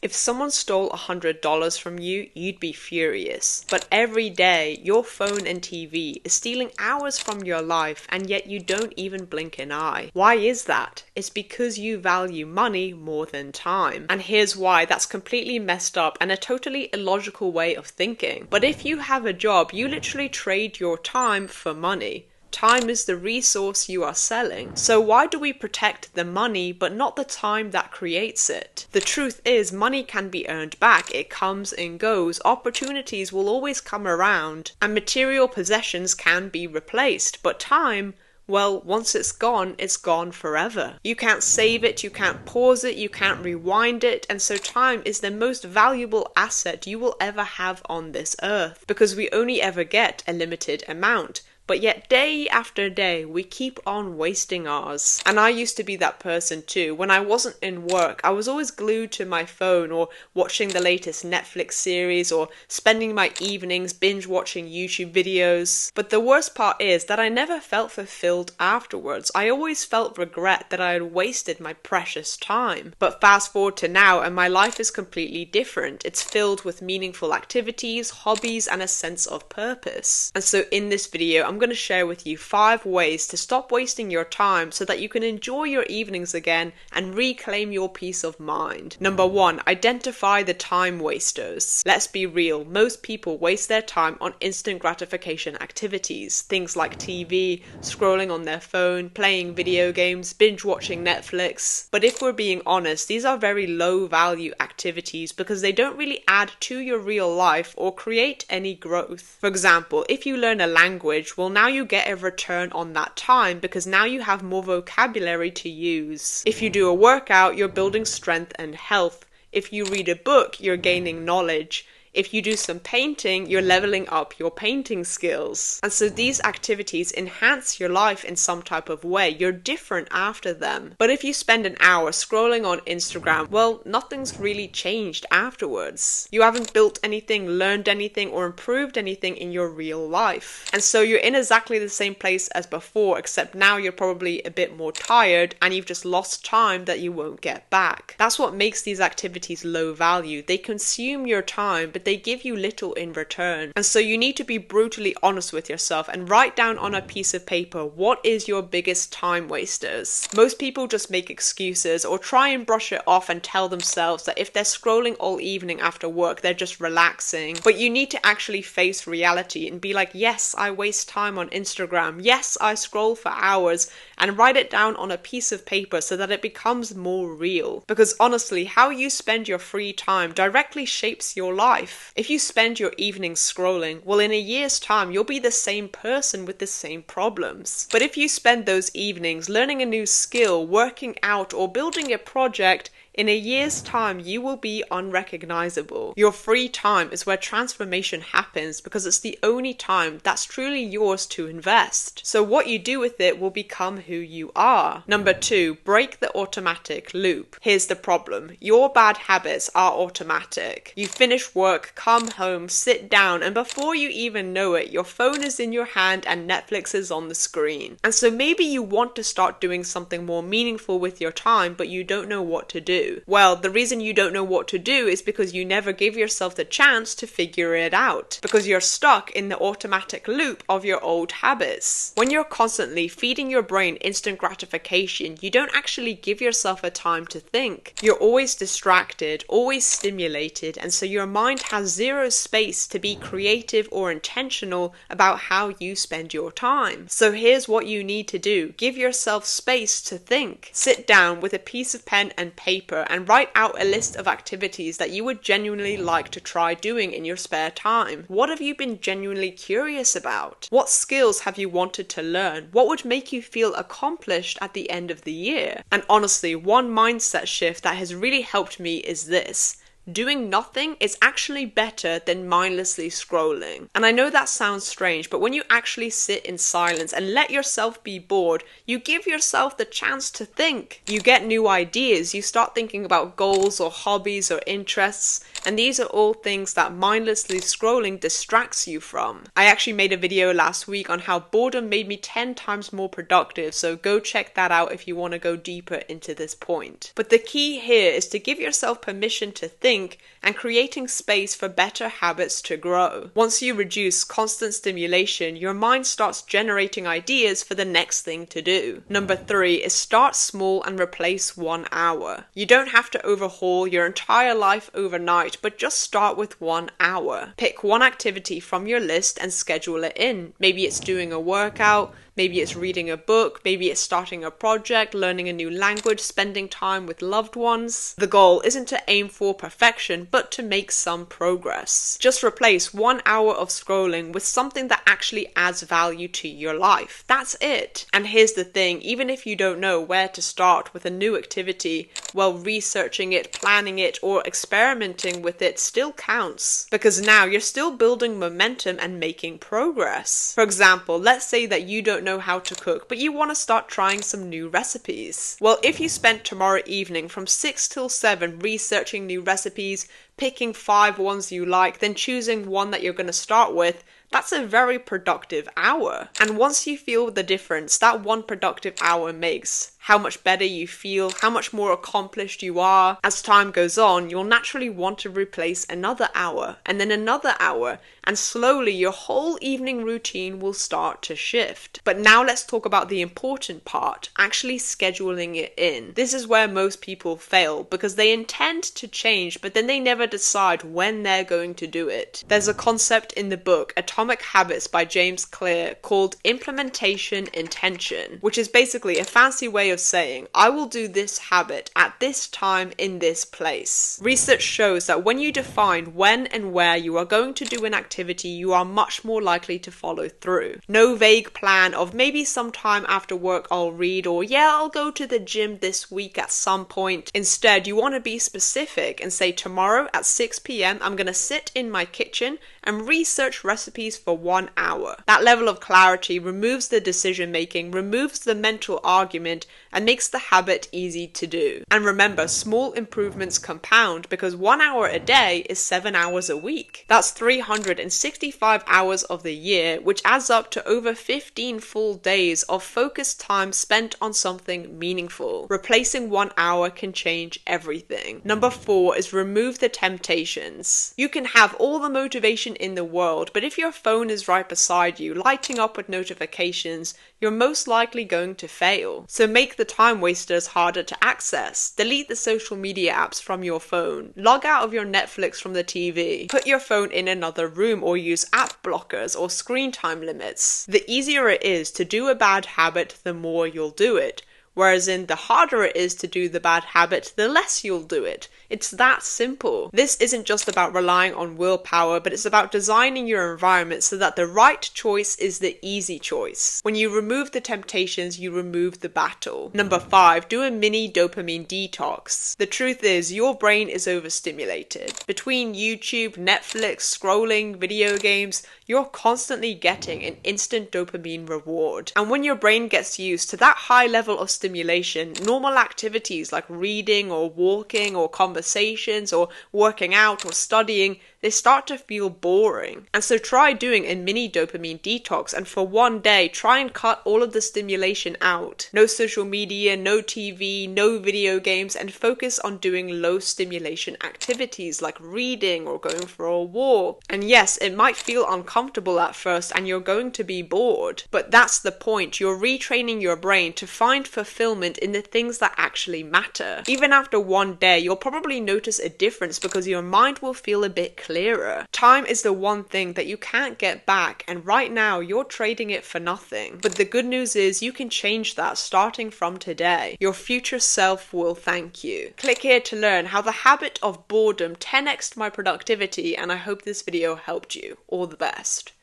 If someone stole $100 from you, you'd be furious. But every day, your phone and TV is stealing hours from your life, and yet you don't even blink an eye. Why is that? It's because you value money more than time. And here's why that's completely messed up and a totally illogical way of thinking. But if you have a job, you literally trade your time for money. Time is the resource you are selling. So why do we protect the money but not the time that creates it? The truth is, money can be earned back. It comes and goes. Opportunities will always come around, and material possessions can be replaced. But time, well, once it's gone forever. You can't save it, you can't pause it, you can't rewind it, and so time is the most valuable asset you will ever have on this earth, because we only ever get a limited amount. But yet day after day, we keep on wasting ours. And I used to be that person too. When I wasn't in work, I was always glued to my phone or watching the latest Netflix series or spending my evenings binge watching YouTube videos. But the worst part is that I never felt fulfilled afterwards. I always felt regret that I had wasted my precious time. But fast forward to now and my life is completely different. It's filled with meaningful activities, hobbies, and a sense of purpose. And so in this video, I'm going to share with you 5 ways to stop wasting your time so that you can enjoy your evenings again and reclaim your peace of mind. Number 1, identify the time wasters. Let's be real, most people waste their time on instant gratification activities. Things like TV, scrolling on their phone, playing video games, binge watching Netflix. But if we're being honest, these are very low value activities because they don't really add to your real life or create any growth. For example, if you learn a language, well, now you get a return on that time because now you have more vocabulary to use. If you do a workout, you're building strength and health. If you read a book, you're gaining knowledge. If you do some painting, you're leveling up your painting skills. And so these activities enhance your life in some type of way. You're different after them. But if you spend an hour scrolling on Instagram, well, nothing's really changed afterwards. You haven't built anything, learned anything, or improved anything in your real life. And so you're in exactly the same place as before, except now you're probably a bit more tired and you've just lost time that you won't get back. That's what makes these activities low value. They consume your time, but they give you little in return. And so you need to be brutally honest with yourself and write down on a piece of paper what is your biggest time wasters. Most people just make excuses or try and brush it off and tell themselves that if they're scrolling all evening after work, they're just relaxing. But you need to actually face reality and be like, yes, I waste time on Instagram. Yes, I scroll for hours, and write it down on a piece of paper so that it becomes more real. Because honestly, how you spend your free time directly shapes your life. If you spend your evenings scrolling, well, in a year's time, you'll be the same person with the same problems. But if you spend those evenings learning a new skill, working out, or building a project, in a year's time, you will be unrecognizable. Your free time is where transformation happens because it's the only time that's truly yours to invest. So what you do with it will become who you are. Number 2, break the automatic loop. Here's the problem. Your bad habits are automatic. You finish work, come home, sit down, and before you even know it, your phone is in your hand and Netflix is on the screen. And so maybe you want to start doing something more meaningful with your time, but you don't know what to do. Well, the reason you don't know what to do is because you never give yourself the chance to figure it out, because you're stuck in the automatic loop of your old habits. When you're constantly feeding your brain instant gratification, you don't actually give yourself a time to think. You're always distracted, always stimulated, and so your mind has zero space to be creative or intentional about how you spend your time. So here's what you need to do. Give yourself space to think. Sit down with a piece of pen and paper and write out a list of activities that you would genuinely like to try doing in your spare time. What have you been genuinely curious about? What skills have you wanted to learn? What would make you feel accomplished at the end of the year? And honestly, one mindset shift that has really helped me is this: doing nothing is actually better than mindlessly scrolling. And I know that sounds strange, but when you actually sit in silence and let yourself be bored, you give yourself the chance to think. You get new ideas, you start thinking about goals or hobbies or interests, and these are all things that mindlessly scrolling distracts you from. I actually made a video last week on how boredom made me 10 times more productive, so go check that out if you want to go deeper into this point. But the key here is to give yourself permission to think think, and creating space for better habits to grow. Once you reduce constant stimulation, your mind starts generating ideas for the next thing to do. Number 3 is start small and replace 1 hour. You don't have to overhaul your entire life overnight, but just start with 1 hour. Pick one activity from your list and schedule it in. Maybe it's doing a workout, maybe it's reading a book, maybe it's starting a project, learning a new language, spending time with loved ones. The goal isn't to aim for perfection, but to make some progress. Just replace 1 hour of scrolling with something that actually adds value to your life. That's it. And here's the thing, even if you don't know where to start with a new activity, well, researching it, planning it, or experimenting with it still counts. Because now you're still building momentum and making progress. For example, let's say that you don't know how to cook, but you want to start trying some new recipes. Well, if you spent tomorrow evening from 6 till 7 researching new recipes, picking 5 ones you like, then choosing one that you're going to start with, that's a very productive hour. And once you feel the difference that one productive hour makes, how much better you feel, how much more accomplished you are, as time goes on, you'll naturally want to replace another hour, and then another hour, and slowly your whole evening routine will start to shift. But now let's talk about the important part, actually scheduling it in. This is where most people fail, because they intend to change, but then they never decide when they're going to do it. There's a concept in the book Atomic Habits by James Clear called implementation intention, which is basically a fancy way of saying, I will do this habit at this time in this place. Research shows that when you define when and where you are going to do an activity, you are much more likely to follow through. No vague plan of maybe sometime after work I'll read, or yeah, I'll go to the gym this week at some point. Instead, you want to be specific and say tomorrow at 6 p.m. I'm going to sit in my kitchen and research recipes for 1 hour. That level of clarity removes the decision making, removes the mental argument, and makes the habit easy to do. And remember, small improvements compound, because 1 hour a day is 7 hours a week. That's 365 hours of the year, which adds up to over 15 full days of focused time spent on something meaningful. Replacing 1 hour can change everything. Number 4 is remove the temptations. You can have all the motivation in the world, but if your phone is right beside you, lighting up with notifications, you're most likely going to fail. So make the time wasters harder to access. Delete the social media apps from your phone. Log out of your Netflix from the TV. Put your phone in another room, or use app blockers or screen time limits. The easier it is to do a bad habit, the more you'll do it. Whereas the harder it is to do the bad habit, the less you'll do it. It's that simple. This isn't just about relying on willpower, but it's about designing your environment so that the right choice is the easy choice. When you remove the temptations, you remove the battle. Number 5, do a mini dopamine detox. The truth is, your brain is overstimulated. Between YouTube, Netflix, scrolling, video games, you're constantly getting an instant dopamine reward. And when your brain gets used to that high level of stimulation, normal activities like reading or walking or conversations or working out or studying, they start to feel boring. And so try doing a mini dopamine detox, and for 1 day try and cut all of the stimulation out. No social media, no TV, no video games, and focus on doing low stimulation activities like reading or going for a walk. And yes, it might feel uncomfortable at first and you're going to be bored, but that's the point. You're retraining your brain to find fulfillment in the things that actually matter. Even after 1 day, you'll probably notice a difference because your mind will feel a bit clearer. Time is the one thing that you can't get back, and right now you're trading it for nothing. But the good news is you can change that starting from today. Your future self will thank you. Click here to learn how the habit of boredom 10x'd my productivity, and I hope this video helped you. All the best.